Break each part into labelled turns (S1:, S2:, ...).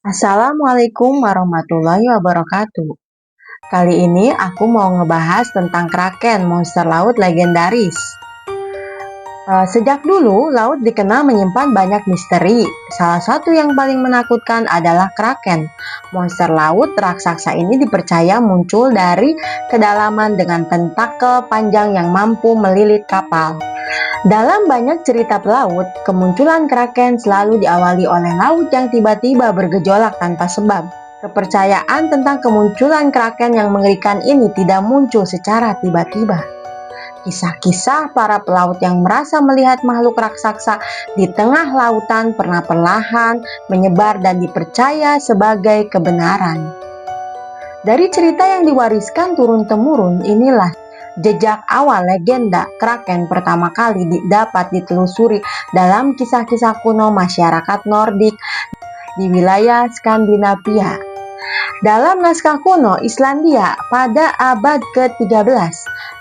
S1: Assalamualaikum warahmatullahi wabarakatuh. Kali ini aku mau ngebahas tentang kraken, monster laut legendaris. Sejak dulu, laut dikenal menyimpan banyak misteri. Salah satu yang paling menakutkan adalah kraken. Monster laut raksasa ini dipercaya muncul dari kedalaman dengan tentakel panjang yang mampu melilit kapal. Dalam banyak cerita pelaut, kemunculan kraken selalu diawali oleh laut yang tiba-tiba bergejolak tanpa sebab. Kepercayaan tentang kemunculan kraken yang mengerikan ini tidak muncul secara tiba-tiba. Kisah-kisah para pelaut yang merasa melihat makhluk raksasa di tengah lautan pernah perlahan menyebar dan dipercaya sebagai kebenaran. Dari cerita yang diwariskan turun-temurun, inilah jejak awal legenda kraken pertama kali dapat ditelusuri dalam kisah-kisah kuno masyarakat Nordik di wilayah Skandinavia. Dalam naskah kuno Islandia pada abad ke-13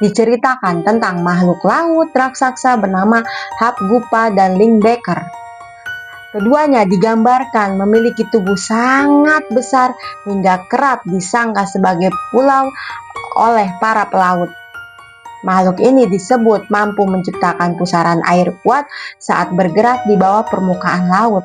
S1: diceritakan tentang makhluk laut raksasa bernama Hafgupa dan Lingbecker. Keduanya digambarkan memiliki tubuh sangat besar hingga kerap disangka sebagai pulau oleh para pelaut. Makhluk ini disebut mampu menciptakan pusaran air kuat saat bergerak di bawah permukaan laut.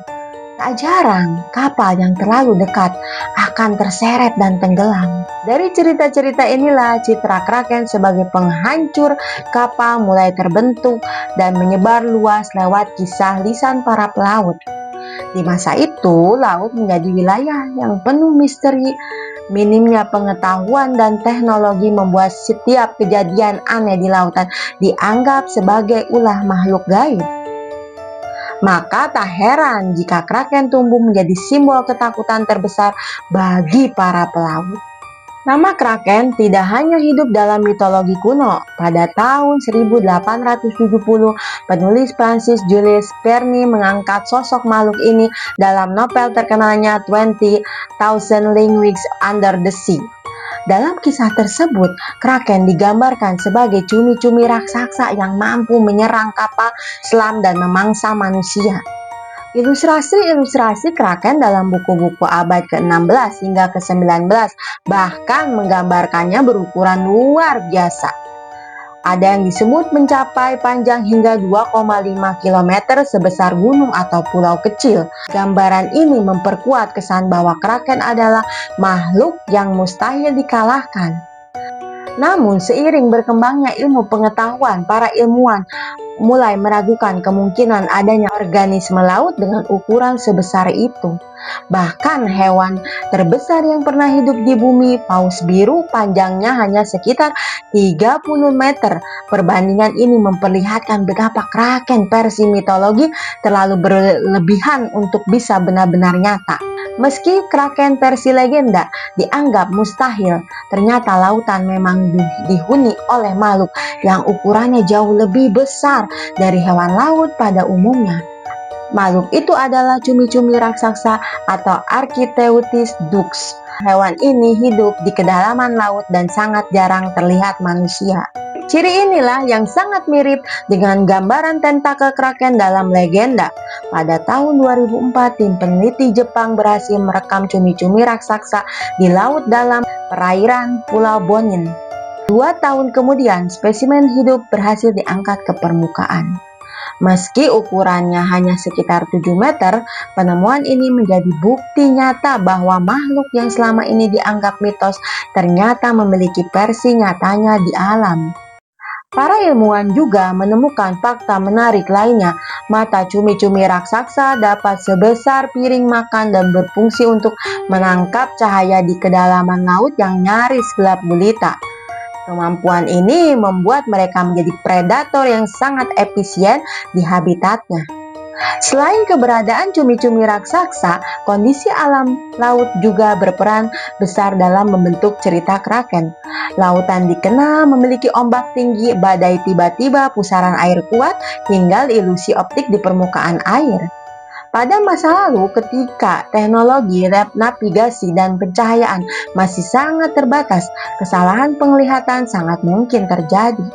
S1: Tak jarang, kapal yang terlalu dekat akan terseret dan tenggelam. Dari cerita-cerita inilah citra kraken sebagai penghancur kapal mulai terbentuk dan menyebar luas lewat kisah lisan para pelaut. Di masa itu, laut menjadi wilayah yang penuh misteri. Minimnya pengetahuan dan teknologi membuat setiap kejadian aneh di lautan dianggap sebagai ulah makhluk gaib. Maka tak heran jika kraken tumbuh menjadi simbol ketakutan terbesar bagi para pelaut. Nama kraken tidak hanya hidup dalam mitologi kuno. Pada tahun 1870, penulis Prancis Jules Verne mengangkat sosok makhluk ini dalam novel terkenalnya 20,000 Leagues Under the Sea. Dalam kisah tersebut, kraken digambarkan sebagai cumi-cumi raksasa yang mampu menyerang kapal selam dan memangsa manusia. Ilustrasi-ilustrasi kraken dalam buku-buku abad ke-16 hingga ke-19 bahkan menggambarkannya berukuran luar biasa. Ada yang disebut mencapai panjang hingga 2,5 km sebesar gunung atau pulau kecil. Gambaran ini memperkuat kesan bahwa kraken adalah makhluk yang mustahil dikalahkan. Namun seiring berkembangnya ilmu pengetahuan, para ilmuwan mulai meragukan kemungkinan adanya organisme laut dengan ukuran sebesar itu. Bahkan hewan terbesar yang pernah hidup di bumi, paus biru, panjangnya hanya sekitar 30 meter. Perbandingan ini memperlihatkan betapa kraken versi mitologi terlalu berlebihan untuk bisa benar-benar nyata. Meski kraken versi legenda dianggap mustahil, ternyata lautan memang dihuni oleh makhluk yang ukurannya jauh lebih besar dari hewan laut pada umumnya. Makhluk itu adalah cumi-cumi raksasa atau Architeuthis dux. Hewan ini hidup di kedalaman laut dan sangat jarang terlihat manusia. Ciri inilah yang sangat mirip dengan gambaran tentakel kraken dalam legenda. Pada tahun 2004, tim peneliti Jepang berhasil merekam cumi-cumi raksasa di laut dalam perairan Pulau Bonin. 2 tahun kemudian, spesimen hidup berhasil diangkat ke permukaan. Meski ukurannya hanya sekitar 7 meter, penemuan ini menjadi bukti nyata bahwa makhluk yang selama ini dianggap mitos ternyata memiliki versi nyatanya di alam. Para ilmuwan juga menemukan fakta menarik lainnya. Mata cumi-cumi raksasa dapat sebesar piring makan dan berfungsi untuk menangkap cahaya di kedalaman laut yang nyaris gelap gulita. Kemampuan ini membuat mereka menjadi predator yang sangat efisien di habitatnya. Selain keberadaan cumi-cumi raksasa, kondisi alam laut juga berperan besar dalam membentuk cerita kraken. Lautan dikenal memiliki ombak tinggi, badai tiba-tiba, pusaran air kuat, hingga ilusi optik di permukaan air. Pada masa lalu, ketika teknologi navigasi dan pencahayaan masih sangat terbatas, kesalahan penglihatan sangat mungkin terjadi.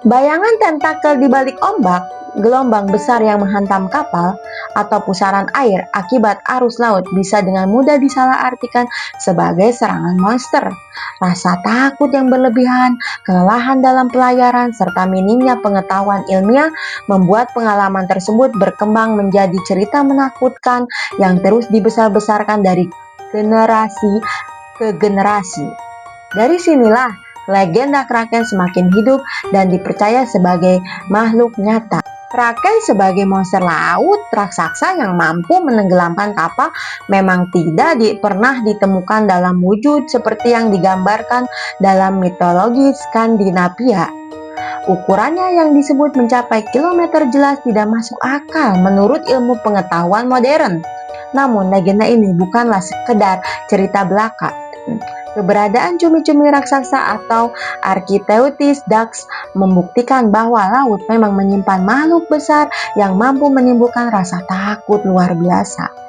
S1: Bayangan tentakel di balik ombak gelombang besar yang menghantam kapal atau pusaran air akibat arus laut bisa dengan mudah disalahartikan sebagai serangan monster. Rasa takut yang berlebihan, kelelahan dalam pelayaran, serta minimnya pengetahuan ilmiah membuat pengalaman tersebut berkembang menjadi cerita menakutkan yang terus dibesar-besarkan dari generasi ke generasi. Dari sinilah legenda Kraken semakin hidup dan dipercaya sebagai makhluk nyata. Kraken sebagai monster laut raksasa yang mampu menenggelamkan kapal memang tidak pernah ditemukan dalam wujud seperti yang digambarkan dalam mitologi Skandinavia. Ukurannya yang disebut mencapai kilometer jelas tidak masuk akal menurut ilmu pengetahuan modern. Namun legenda ini bukanlah sekedar cerita belaka. Keberadaan cumi-cumi raksasa atau Architeuthis Dax membuktikan bahwa laut memang menyimpan makhluk besar yang mampu menimbulkan rasa takut luar biasa.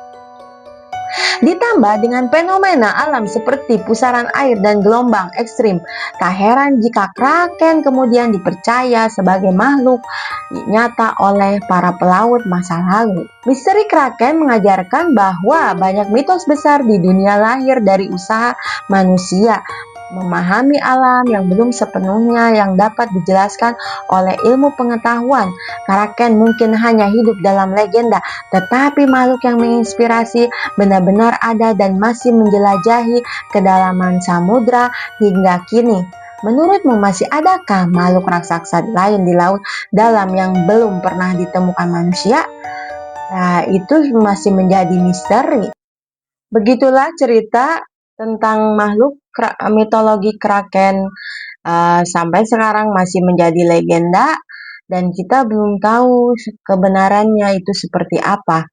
S1: Ditambah dengan fenomena alam seperti pusaran air dan gelombang ekstrim, tak heran jika Kraken kemudian dipercaya sebagai makhluk nyata oleh para pelaut masa lalu. Misteri Kraken mengajarkan bahwa banyak mitos besar di dunia lahir dari usaha manusia memahami alam yang belum sepenuhnya yang dapat dijelaskan oleh ilmu pengetahuan. Kraken mungkin hanya hidup dalam legenda, tetapi makhluk yang menginspirasi benar-benar ada dan masih menjelajahi kedalaman samudra hingga kini. Menurutmu masih adakah makhluk raksasa lain di laut dalam yang belum pernah ditemukan manusia? Nah, itu masih menjadi misteri. Begitulah cerita tentang makhluk mitologi Kraken sampai sekarang masih menjadi legenda dan kita belum tahu kebenarannya itu seperti apa.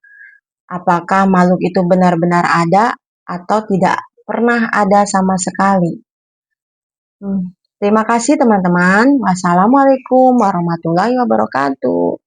S1: Apakah makhluk itu benar-benar ada atau tidak pernah ada sama sekali. Terima kasih teman-teman. Wassalamualaikum warahmatullahi wabarakatuh.